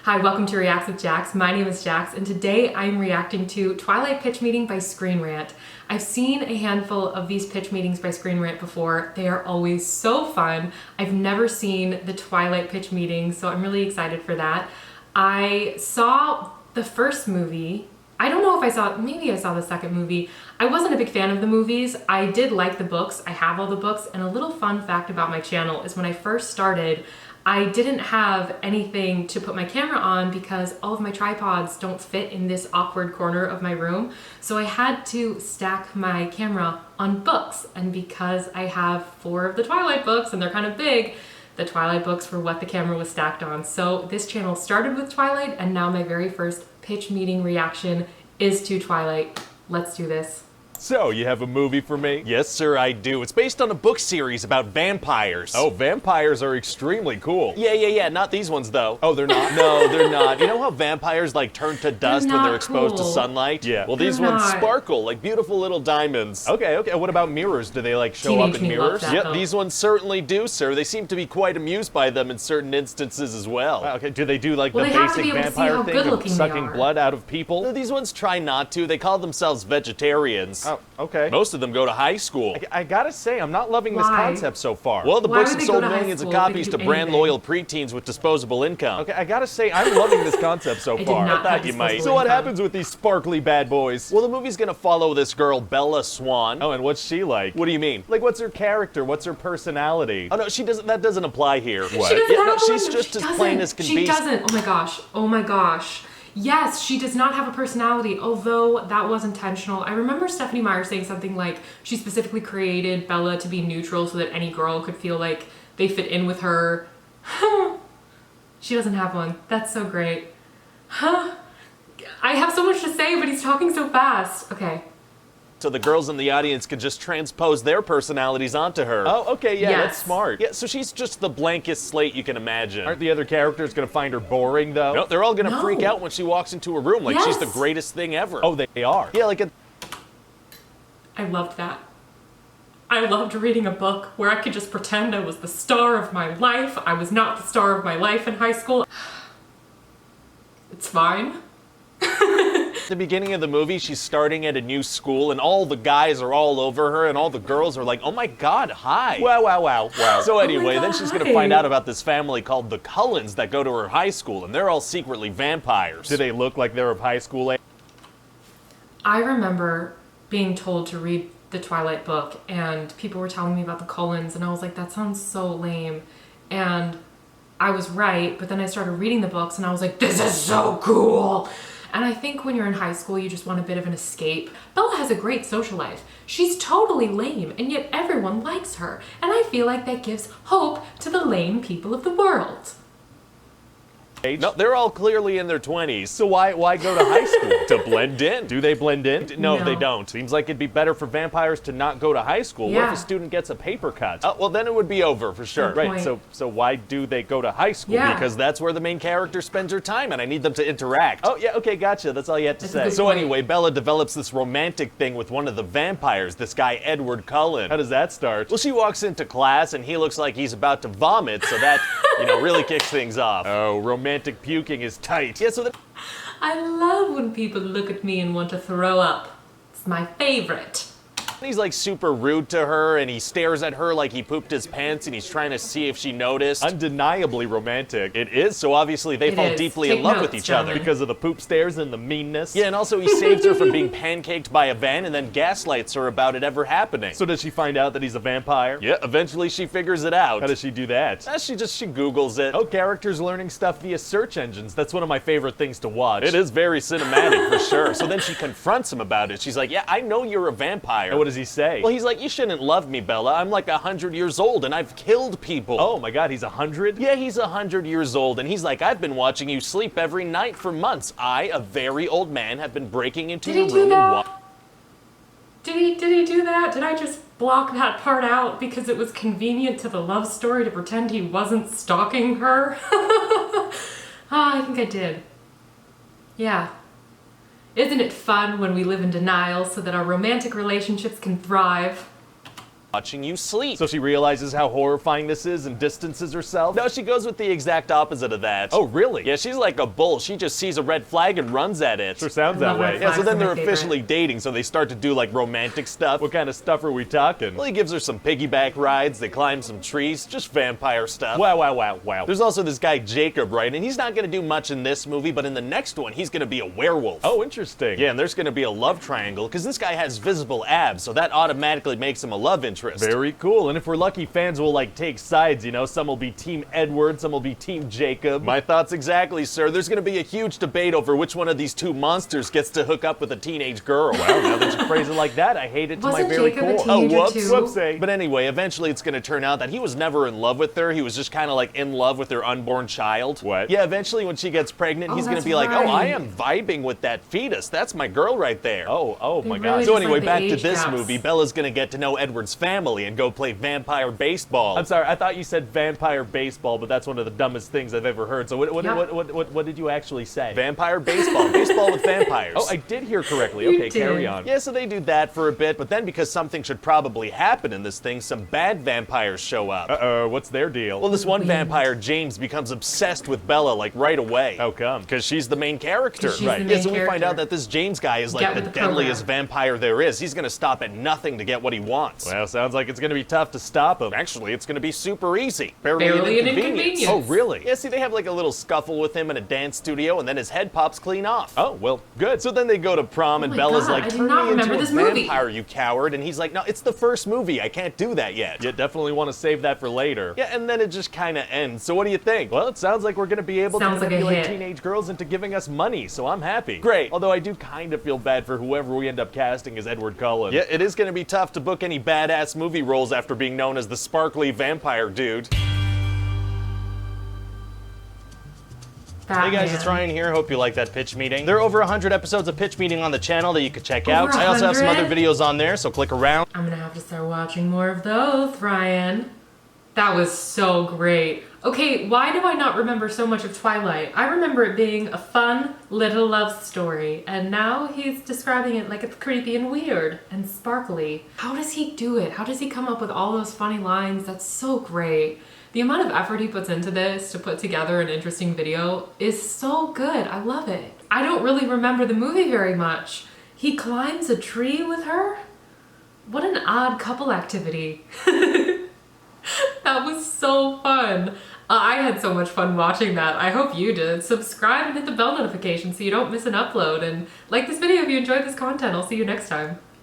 Hi, welcome to Reacts with Jax. My name is Jax, and today I'm reacting to Twilight pitch meeting by Screen Rant. I've seen a handful of these pitch meetings by Screen Rant before. They are always so fun. I've never seen the Twilight pitch meeting, so I'm really excited for that. I saw the first movie. I don't know if maybe I saw the second movie. I wasn't a big fan of the movies. I did like the books. I have all the books, and a little fun fact about my channel is when I first started, I didn't have anything to put my camera on because all of my tripods don't fit in this awkward corner of my room. So I had to stack my camera on books. And because I have 4 of the Twilight books and they're kind of big, the Twilight books were what the camera was stacked on. So this channel started with Twilight, and now my very first pitch meeting reaction is to Twilight. Let's do this. So, you have a movie for me? Yes, sir, I do. It's based on a book series about vampires. Oh, vampires are extremely cool. Yeah. Not these ones, though. Oh, they're not? No, they're not. You know how vampires, like, turn to dust when they're exposed to cool. sunlight? Yeah. Well, these They're ones not. sparkle like beautiful little diamonds. Okay. What about mirrors? Do they, like, show Teenage up in me mirrors? loves that. Yep, though. these ones certainly do, sir. They seem to be quite amused by them in certain instances as well. Wow, okay, do they do, like, Well, the they have to basic be able to see vampire how thing of good-looking they sucking are. blood out of No, people? these ones try not to. They call themselves vegetarians. Oh, okay. Most of them go to high school. I gotta say, I'm not loving this Why? concept so far. Well, the Why books would have they go sold to high millions of school if they copies could to do brand anything? loyal preteens with disposable income. Okay, I gotta say, I'm loving this concept so I did far. not thought have you might. disposable So what income. happens with these sparkly bad boys? Well, the movie's gonna follow this girl, Bella Swan. Oh, and what's she like? What do you mean? Like, what's her character? What's her personality? Oh no, she doesn't. That doesn't apply here. What? She doesn't Yeah, no, have she's one. just She as plain doesn't. as can She be. doesn't. Oh my gosh. Oh my gosh. Yes, she does not have a personality, although that was intentional. I remember Stephanie Meyer saying something like she specifically created Bella to be neutral so that any girl could feel like they fit in with her. She doesn't have one. That's so great. I have so much to say, but he's talking so fast. Okay. So the girls in the audience can just transpose their personalities onto her. Oh, okay, yeah, that's Yes. smart. Yeah, so she's just the blankest slate you can imagine. Aren't the other characters gonna find her boring, though? No, they're all gonna No. freak out when she walks into a room like she's the Yes. greatest thing ever. Oh, they are. yeah, like a I loved that. I loved reading a book where I could just pretend I was the star of my life. I was not the star of my life in high school. It's fine. At the beginning of the movie, she's starting at a new school, and all the guys are all over her, and all the girls are like, "Oh my God, hi!" Wow. So anyway, God, then she's gonna hi. find out about this family called the Cullens that go to her high school, and they're all secretly vampires. Do they look like they're of high school age? I remember being told to read the Twilight book, and people were telling me about the Cullens, and I was like, that sounds so lame. And I was right, but then I started reading the books, and I was like, this is so cool. And I think when you're in high school, you just want a bit of an escape. Bella has a great social life. She's totally lame, and yet everyone likes her. And I feel like that gives hope to the lame people of the world. No, they're all clearly in their 20s. So why go to high school? To blend in. Do they blend in? No, No. they don't. Seems like it'd be better for vampires to not go to high school. What if Yeah. a student gets a paper cut? Oh, well, then it would be over for sure. Good right, point. so why do they go to high school? Yeah. Because that's where the main character spends her time, and I need them to interact. Oh, yeah, okay, gotcha. That's all you had to That's a say. good So point. anyway, Bella develops this romantic thing with one of the vampires, this guy Edward Cullen. How does that start? Well, she walks into class, and he looks like he's about to vomit, so that, really kicks things off. Oh, romantic puking is tight. Yeah, so then I love when people look at me and want to throw up. It's my favorite. he's like super rude to her, and he stares at her like he pooped his pants, and he's trying to see if she noticed. Undeniably romantic. It is, so obviously they It fall is. deeply Take in love notes, with each gentlemen. other. Because of the poop stares and the meanness. Yeah, and also he saves her from being pancaked by a van and then gaslights her about it ever happening. So does she find out that he's a vampire? Yeah, eventually she figures it out. How does she do that? She Googles it. Oh, characters learning stuff via search engines. That's one of my favorite things to watch. It is very cinematic for sure. So then she confronts him about it. She's like, yeah, I know you're a vampire. And what does he say? Well, he's like, you shouldn't love me, Bella. I'm like 100 years old and I've killed people. Oh my God, he's 100? Yeah, he's 100 years old, and he's like, I've been watching you sleep every night for months. I, a very old man, have been breaking into Did your he do room and that? Did he do that? Did I just block that part out because it was convenient to the love story to pretend he wasn't stalking her? I think I did. Yeah. Isn't it fun when we live in denial so that our romantic relationships can thrive? watching you sleep. So she realizes how horrifying this is and distances herself? No, she goes with the exact opposite of that. Oh, really? Yeah, she's like a bull. She just sees a red flag and runs at it. Sure sounds I that love way. red Yeah, so flags then are they're my favorite. officially dating, so they start to do like romantic stuff. What kind of stuff are we talking? Well, he gives her some piggyback rides, they climb some trees, just vampire stuff. Wow, wow, wow, wow. There's also this guy Jacob, right? And he's not gonna do much in this movie, but in the next one, he's gonna be a werewolf. Oh, interesting. Yeah, and there's gonna be a love triangle, because this guy has visible abs, so that automatically makes him a love interest. Very cool. And if we're lucky, fans will like take sides, you know? Some will be Team Edward, some will be Team Jacob. My thoughts exactly, sir. There's gonna be a huge debate over which one of these two monsters gets to hook up with a teenage girl. Wow, now that you phrase it like that, I hate it to Wasn't my very Jacob a core. teenager whoops, too? Whoopsie. But anyway, eventually it's gonna turn out that he was never in love with her. He was just kind of like in love with her unborn child. What? Yeah, eventually when she gets pregnant, Oh, he's gonna that's be like, oh, I right. am vibing with that fetus. That's my girl right there. Oh They my really god. just So anyway, like the back to age this gaps. movie. Bella's gonna get to know Edward's family and go play vampire baseball. I'm sorry, I thought you said vampire baseball, but that's one of the dumbest things I've ever heard. So what Yeah. did you actually say? Vampire baseball. Baseball with vampires. Oh, I did hear correctly. You Okay, carry did. on. Yeah, so they do that for a bit, but then because something should probably happen in this thing, some bad vampires show up. Uh-oh, what's their deal? Well, this one Weird. vampire, James, becomes obsessed with Bella, like, right away. How come? Because she's the main character. 'Cause she's Right. the Yeah, main so we find character. out that this James guy is like Get the with the deadliest program. vampire there is. He's gonna stop at nothing to get what he wants. Well, sounds like it's gonna be tough to stop him. Actually, it's gonna be super easy. Barely an inconvenience. Oh, really? Yeah, see, they have like a little scuffle with him in a dance studio, and then his head pops clean off. Oh, well, good. So then they go to prom, and my Bella's God, like, I did turn not me into remember a this movie. vampire, you coward. And he's like, no, it's the first movie. I can't do that yet. You definitely want to save that for later. Yeah, and then it just kind of ends. So what do you think? Well, it sounds like we're going to be able Sounds to like a manipulate hit. teenage girls into giving us money, so I'm happy. Great. Although I do kind of feel bad for whoever we end up casting as Edward Cullen. Yeah, it is going to be tough to book any badass movie roles after being known as the sparkly vampire dude. Hey guys, it's Ryan here. Hope you like that pitch meeting. There are over 100 episodes of pitch meeting on the channel that you could check out. Over I also have some 100? other videos on there, so click around. I'm gonna have to start watching more of those, Ryan. That was so great. Okay, why do I not remember so much of Twilight? I remember it being a fun little love story, and now he's describing it like it's creepy and weird and sparkly. How does he do it? How does he come up with all those funny lines? That's so great. The amount of effort he puts into this to put together an interesting video is so good. I love it. I don't really remember the movie very much. He climbs a tree with her? What an odd couple activity. That was so fun. I had so much fun watching that. I hope you did. Subscribe and hit the bell notification so you don't miss an upload. And like this video if you enjoyed this content. I'll see you next time.